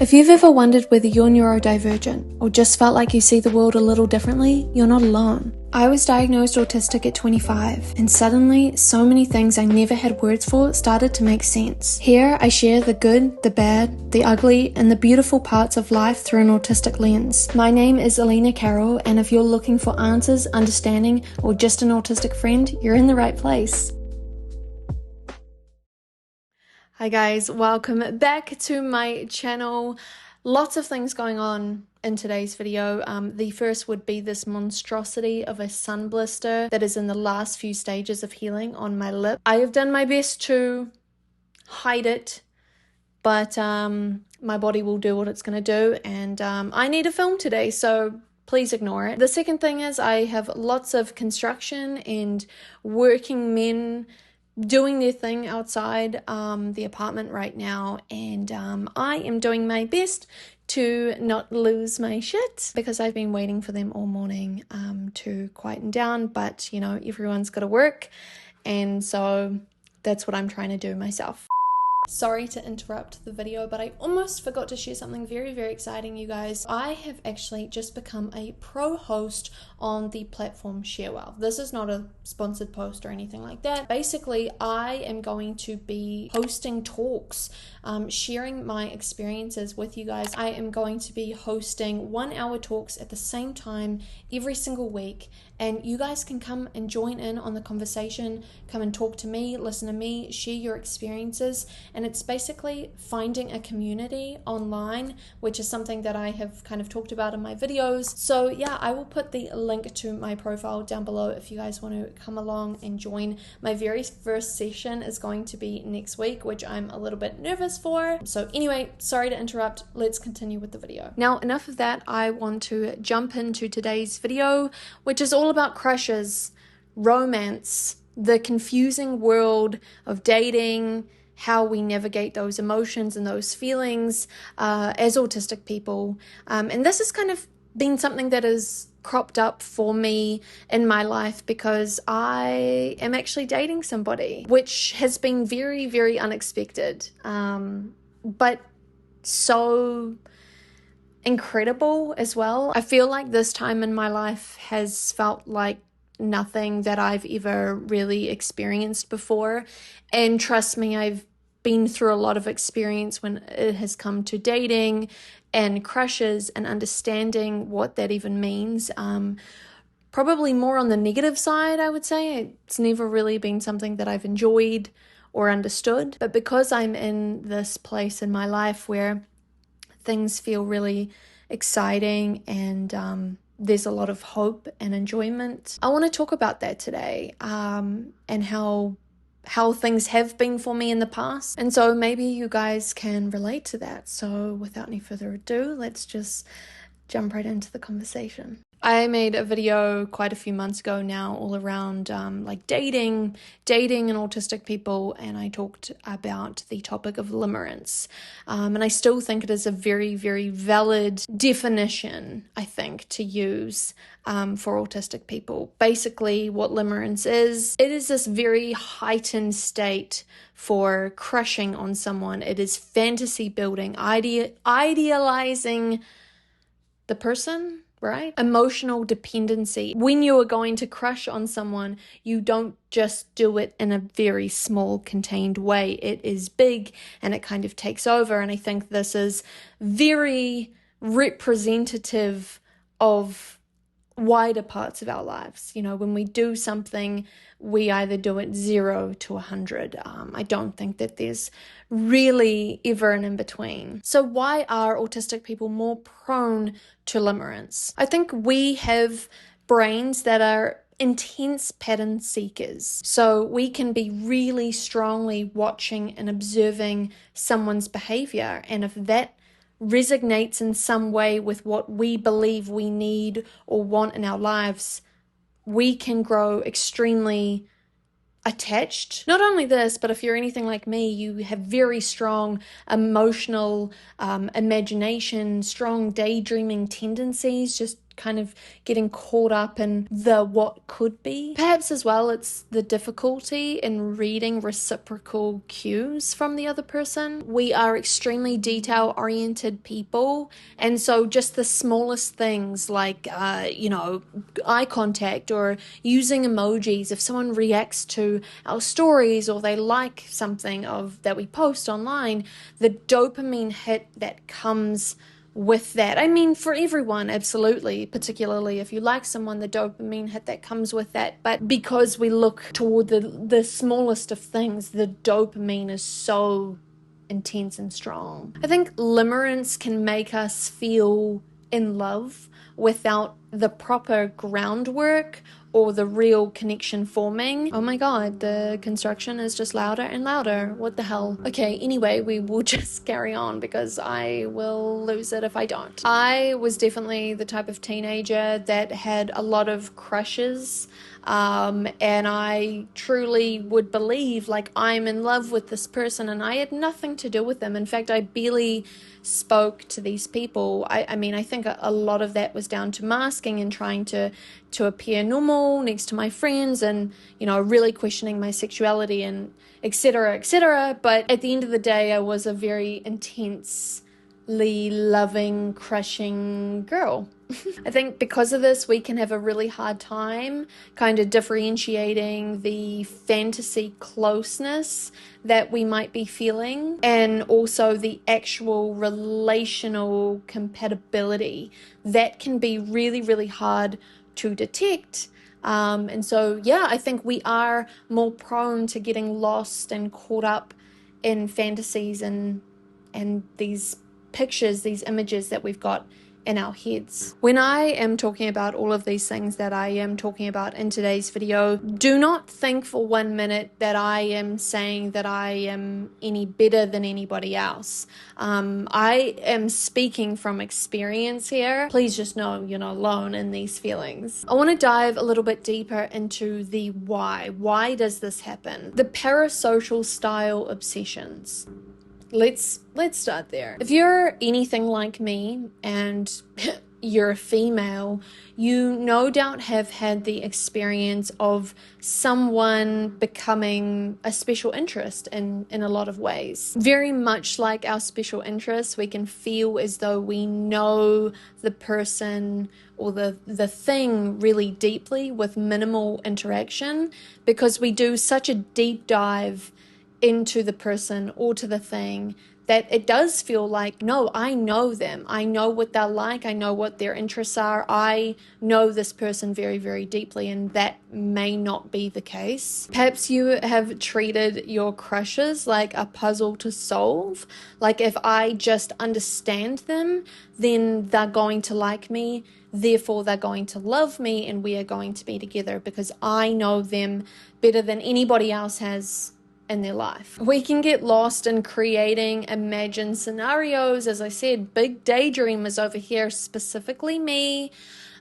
If you've ever wondered whether you're neurodivergent or just felt like you see the world a little differently, you're not alone. I was diagnosed autistic at 25, and suddenly, so many things I never had words for started to make sense. Here, I share the good, the bad, the ugly, and the beautiful parts of life through an autistic lens. My name is Elena Carroll, and if you're looking for answers, understanding, or just an autistic friend, you're in the right place. Hi guys, welcome back to my channel. Lots of things going on in today's video. The first would be this monstrosity of a sun blister that is in the last few stages of healing on my lip. I have done my best to hide it, but my body will do what it's going to do, and I need a film today, so please ignore it. The second thing is I have lots of construction and working men doing their thing outside the apartment right now, and I am doing my best to not lose my shit because I've been waiting for them all morning to quieten down, but you know, everyone's got to work, and so that's what I'm trying to do myself. Sorry to interrupt the video, but I almost forgot to share something very, very exciting, you guys. I have actually just become a pro host on the platform ShareWell. This is not a sponsored post or anything like that. Basically, I am going to be hosting talks, sharing my experiences with you guys. I am going to be hosting 1-hour talks at the same time every single week, and you guys can come and join in on the conversation, come and talk to me, listen to me, share your experiences. And it's basically finding a community online, which is something that I have kind of talked about in my videos. So yeah, I will put the link to my profile down below if you guys want to come along and join. My very first session is going to be next week, which I'm a little bit nervous for. So anyway, sorry to interrupt. Let's continue with the video. Now, enough of that. I want to jump into today's video, which is all about crushes, romance, the confusing world of dating, how we navigate those emotions and those feelings as autistic people. And this has kind of been something that has cropped up for me in my life because I am actually dating somebody, which has been very, very unexpected, but so incredible as well. I feel like this time in my life has felt like nothing that I've ever really experienced before. And trust me, I've been through a lot of experience when it has come to dating and crushes and understanding what that even means. Probably more on the negative side, I would say. It's never really been something that I've enjoyed or understood. But because I'm in this place in my life where things feel really exciting and there's a lot of hope and enjoyment, I want to talk about that today, and how things have been for me in the past. And so maybe you guys can relate to that. So without any further ado, let's just jump right into the conversation. I made a video quite a few months ago now all around like dating and autistic people, and I talked about the topic of limerence. And I still think it is a very, very valid definition, I think, to use for autistic people. Basically, what limerence is, it is this very heightened state for crushing on someone. It is fantasy building, idealizing the person, right? Emotional dependency. When you are going to crush on someone, you don't just do it in a very small, contained way. It is big and it kind of takes over. And I think this is very representative of wider parts of our lives. You know, when we do something, we either do it 0 to 100. I don't think that there's really ever an in-between. So why are autistic people more prone to limerence? I think we have brains that are intense pattern seekers. So we can be really strongly watching and observing someone's behavior, and if that resonates in some way with what we believe we need or want in our lives, we can grow extremely attached. Not only this, but if you're anything like me, you have very strong emotional imagination, strong daydreaming tendencies, just kind of getting caught up in the what could be. Perhaps as well, it's the difficulty in reading reciprocal cues from the other person. We are extremely detail-oriented people, and so just the smallest things like, eye contact or using emojis. If someone reacts to our stories or they like something that we post online, the dopamine hit that comes with that. I mean, for everyone, absolutely, particularly if you like someone, the dopamine hit that comes with that. But because we look toward the smallest of things, the dopamine is so intense and strong. I think limerence can make us feel in love without the proper groundwork or the real connection forming. Oh my god, the construction is just louder and louder. What the hell? Okay, anyway, we will just carry on because I will lose it if I don't. I was definitely the type of teenager that had a lot of crushes, and I truly would believe like I'm in love with this person, and I had nothing to do with them. In fact, I barely spoke to these people. I mean, I think a lot of that was down to masking and trying to appear normal next to my friends, and really questioning my sexuality and etc., etc. But at the end of the day, I was a very intensely loving, crushing girl. I think because of this, we can have a really hard time kind of differentiating the fantasy closeness that we might be feeling and also the actual relational compatibility. That can be really, really hard to detect. And so, yeah, I think we are more prone to getting lost and caught up in fantasies and these pictures, these images that we've got in our heads. When I am talking about all of these things that I am talking about in today's video, do not think for 1 minute that I am saying that I am any better than anybody else. I am speaking from experience here. Please just know you're not alone in these feelings. I want to dive a little bit deeper into the why. Why does this happen? The parasocial style obsessions. Let's start there. If you're anything like me and you're a female, you no doubt have had the experience of someone becoming a special interest in a lot of ways. Very much like our special interests, we can feel as though we know the person or the thing really deeply with minimal interaction, because we do such a deep dive into the person or to the thing that it does feel like, no, I know them. I know what they're like. I know what their interests are. I know this person very, very deeply, and that may not be the case. Perhaps you have treated your crushes like a puzzle to solve. Like if I just understand them, then they're going to like me. Therefore, they're going to love me, and we are going to be together because I know them better than anybody else has in their life. We can get lost in creating imagined scenarios. As I said, big daydreamers over here, specifically me,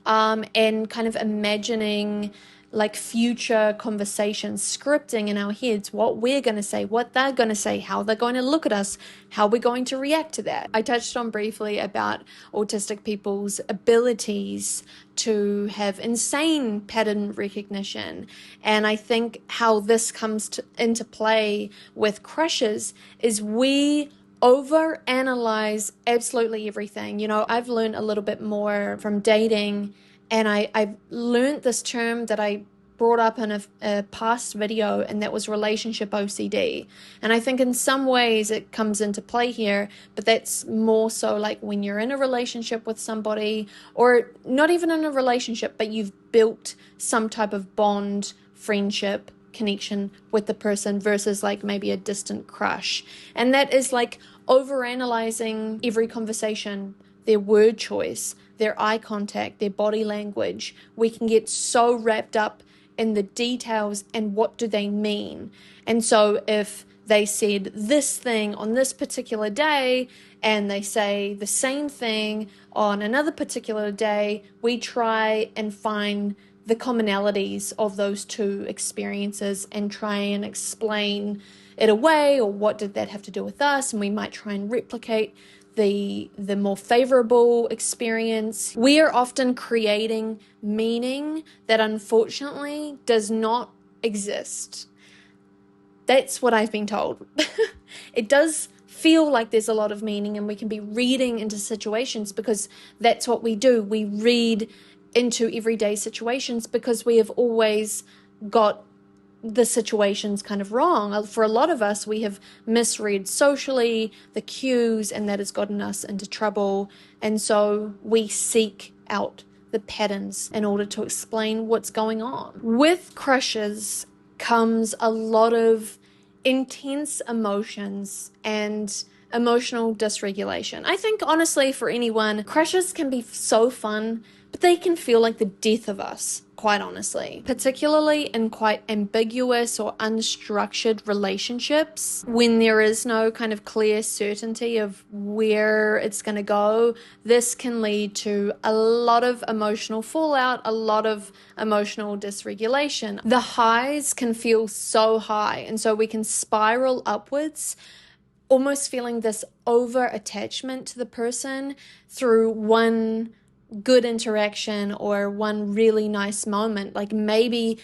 and kind of imagining like future conversations, scripting in our heads what we're going to say, what they're going to say, how they're going to look at us, how we're going to react to that. I touched on briefly about autistic people's abilities to have insane pattern recognition, and I think how this comes into play with crushes is we overanalyze absolutely everything. I've learned a little bit more from dating, and I've learned this term that I brought up in a past video, and that was relationship OCD. And I think in some ways it comes into play here, but that's more so like when you're in a relationship with somebody, or not even in a relationship, but you've built some type of bond, friendship, connection with the person versus like maybe a distant crush. And that is like overanalyzing every conversation, their word choice, their eye contact, their body language. We can get so wrapped up in the details and what do they mean. And so if they said this thing on this particular day and they say the same thing on another particular day, we try and find the commonalities of those two experiences and try and explain it away, or what did that have to do with us, and we might try and replicate the more favorable experience. We are often creating meaning that unfortunately does not exist. That's what I've been told. It does feel like there's a lot of meaning, and we can be reading into situations because that's what we do. We read into everyday situations because we have always got the situations kind of wrong. For a lot of us, we have misread socially the cues, and that has gotten us into trouble. And so we seek out the patterns in order to explain what's going on. With crushes comes a lot of intense emotions and emotional dysregulation. I think honestly for anyone, crushes can be so fun, but they can feel like the death of us, quite honestly. Particularly in quite ambiguous or unstructured relationships, when there is no kind of clear certainty of where it's going to go, this can lead to a lot of emotional fallout, a lot of emotional dysregulation. The highs can feel so high, and so we can spiral upwards, almost feeling this over attachment to the person through one good interaction or one really nice moment. Like maybe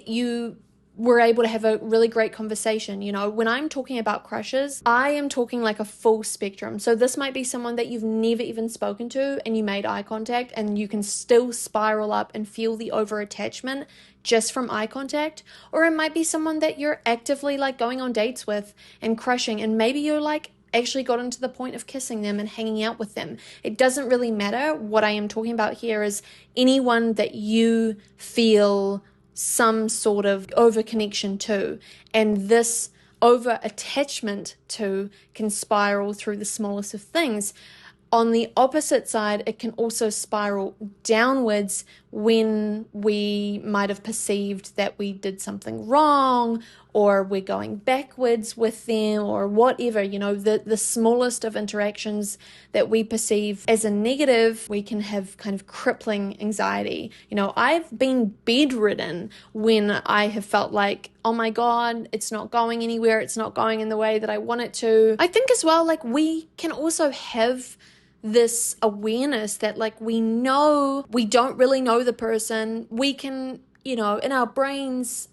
you were able to have a really great conversation. You know, when I'm talking about crushes, I am talking like a full spectrum. So this might be someone that you've never even spoken to and you made eye contact, and you can still spiral up and feel the over attachment just from eye contact. Or it might be someone that you're actively like going on dates with and crushing, and maybe you're like actually gotten to the point of kissing them and hanging out with them. It doesn't really matter. What I am talking about here is anyone that you feel some sort of over connection to, and this over attachment to can spiral through the smallest of things. On the opposite side, it can also spiral downwards when we might have perceived that we did something wrong, or we're going backwards with them, or whatever. You know, the smallest of interactions that we perceive as a negative, we can have kind of crippling anxiety. You know, I've been bedridden when I have felt like, oh my God, it's not going anywhere. It's not going in the way that I want it to. I think as well, like we can also have this awareness that like we know we don't really know the person. We can, you know, in our brains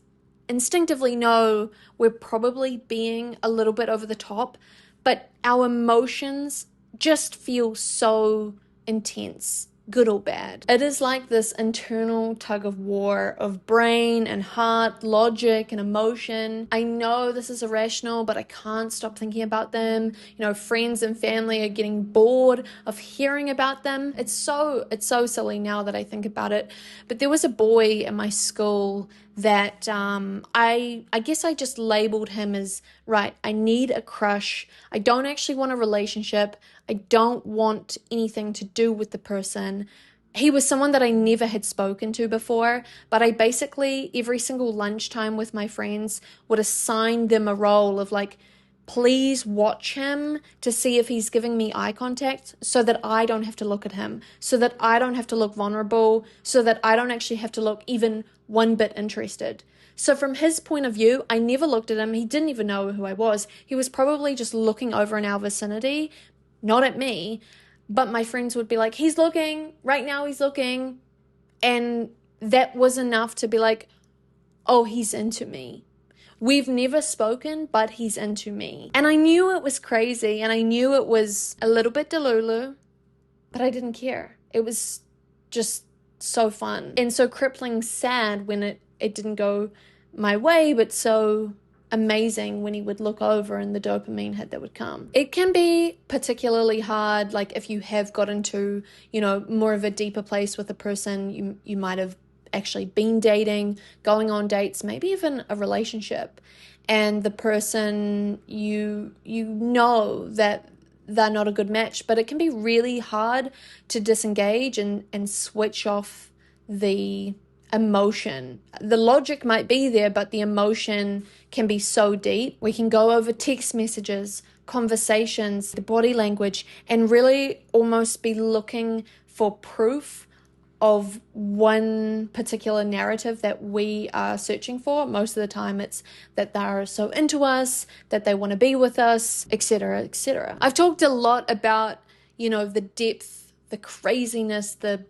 instinctively know we're probably being a little bit over the top, but our emotions just feel so intense, good or bad. It is like this internal tug of war of brain and heart, logic and emotion. I know this is irrational, but I can't stop thinking about them. You know, friends and family are getting bored of hearing about them. It's so silly now that I think about it. But there was a boy in my school that I guess I just labeled him as, right, I need a crush. I don't actually want a relationship. I don't want anything to do with the person. He was someone that I never had spoken to before, but I basically, every single lunchtime with my friends, would assign them a role of like, please watch him to see if he's giving me eye contact so that I don't have to look at him, so that I don't have to look vulnerable, so that I don't actually have to look even one bit interested. So from his point of view, I never looked at him. He didn't even know who I was. He was probably just looking over in our vicinity, not at me. But my friends would be like, he's looking, right now he's looking. And that was enough to be like, oh, he's into me. We've never spoken, but he's into me. And I knew it was crazy, and I knew it was a little bit delulu, but I didn't care. It was just so fun. And so crippling sad when it didn't go my way, but so amazing when he would look over and the dopamine hit that would come. It can be particularly hard, like if you have got into, you know, more of a deeper place with a person you might have actually been dating, going on dates, maybe even a relationship, and the person you know that they're not a good match, but it can be really hard to disengage and switch off the emotion. The logic might be there, but the emotion can be so deep. We can go over text messages, conversations, the body language, and really almost be looking for proof of one particular narrative that we are searching for. Most of the time it's that they're so into us, that they want to be with us, etc., etc. I've talked a lot about, the depth, the craziness, the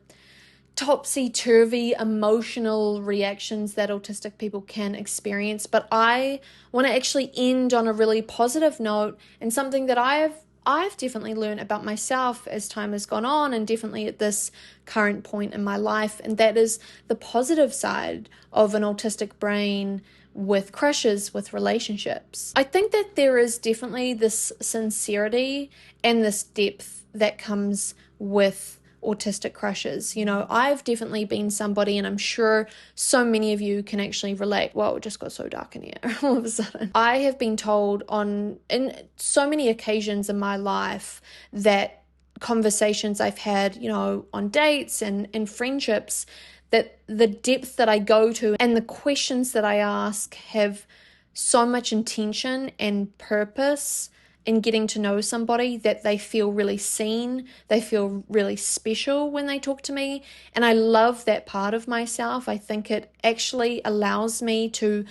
topsy-turvy emotional reactions that autistic people can experience, but I want to actually end on a really positive note, and something that I've definitely learned about myself as time has gone on, and definitely at this current point in my life, and that is the positive side of an autistic brain with crushes, with relationships. I think that there is definitely this sincerity and this depth that comes with autistic crushes. I've definitely been somebody, and I'm sure so many of you can actually relate. Well, it just got so dark in here all of a sudden. I have been told in so many occasions in my life that conversations I've had, on dates and in friendships, that the depth that I go to and the questions that I ask have so much intention and purpose in getting to know somebody, that they feel really seen, they feel really special when they talk to me. And I love that part of myself. I think it actually allows me to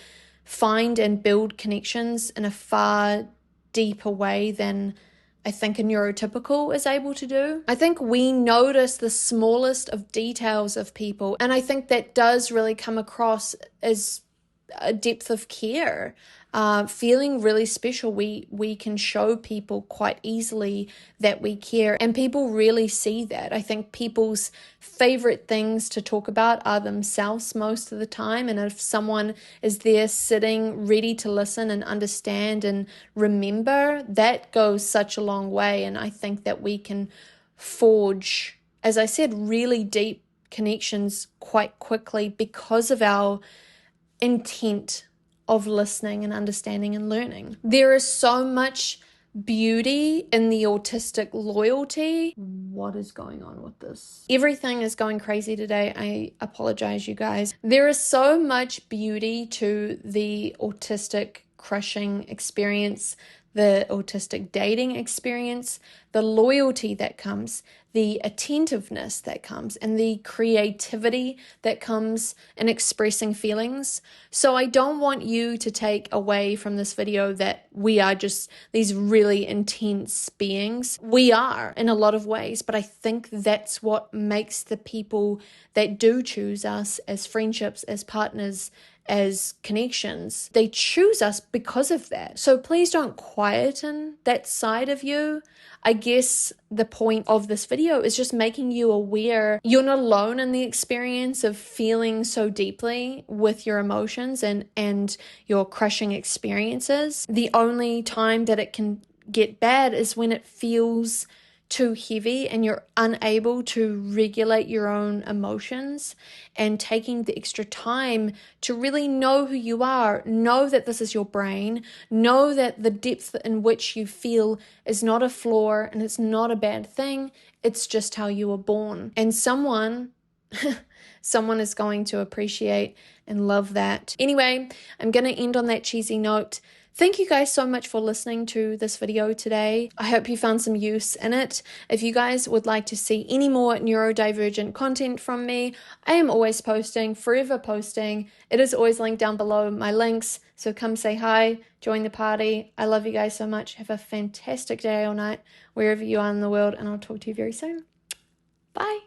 find and build connections in a far deeper way than I think a neurotypical is able to do. I think we notice the smallest of details of people, and I think that does really come across as a depth of care, feeling really special. We can show people quite easily that we care, and people really see that. I think people's favorite things to talk about are themselves most of the time, and if someone is there sitting ready to listen and understand and remember, that goes such a long way. And I think that we can forge, as I said, really deep connections quite quickly because of our intent of listening and understanding and learning. There is so much beauty in the autistic loyalty. What is going on with this? Everything is going crazy today. I apologize, you guys. There is so much beauty to the autistic crushing experience, the autistic dating experience, the loyalty that comes, the attentiveness that comes, and the creativity that comes in expressing feelings. So I don't want you to take away from this video that we are just these really intense beings. We are in a lot of ways, but I think that's what makes the people that do choose us as friendships, as partners, as connections, they choose us because of that. So please don't quieten that side of you. I guess the point of this video is just making you aware you're not alone in the experience of feeling so deeply with your emotions and your crushing experiences. The only time that it can get bad is when it feels too heavy and you're unable to regulate your own emotions, and taking the extra time to really know who you are, know that this is your brain, know that the depth in which you feel is not a flaw and it's not a bad thing, it's just how you were born. And someone is going to appreciate and love that. Anyway, I'm going to end on that cheesy note. Thank you guys so much for listening to this video today. I hope you found some use in it. If you guys would like to see any more neurodivergent content from me, I am always posting, forever posting. It is always linked down below, my links. So come say hi, join the party. I love you guys so much. Have a fantastic day or night, wherever you are in the world, and I'll talk to you very soon. Bye.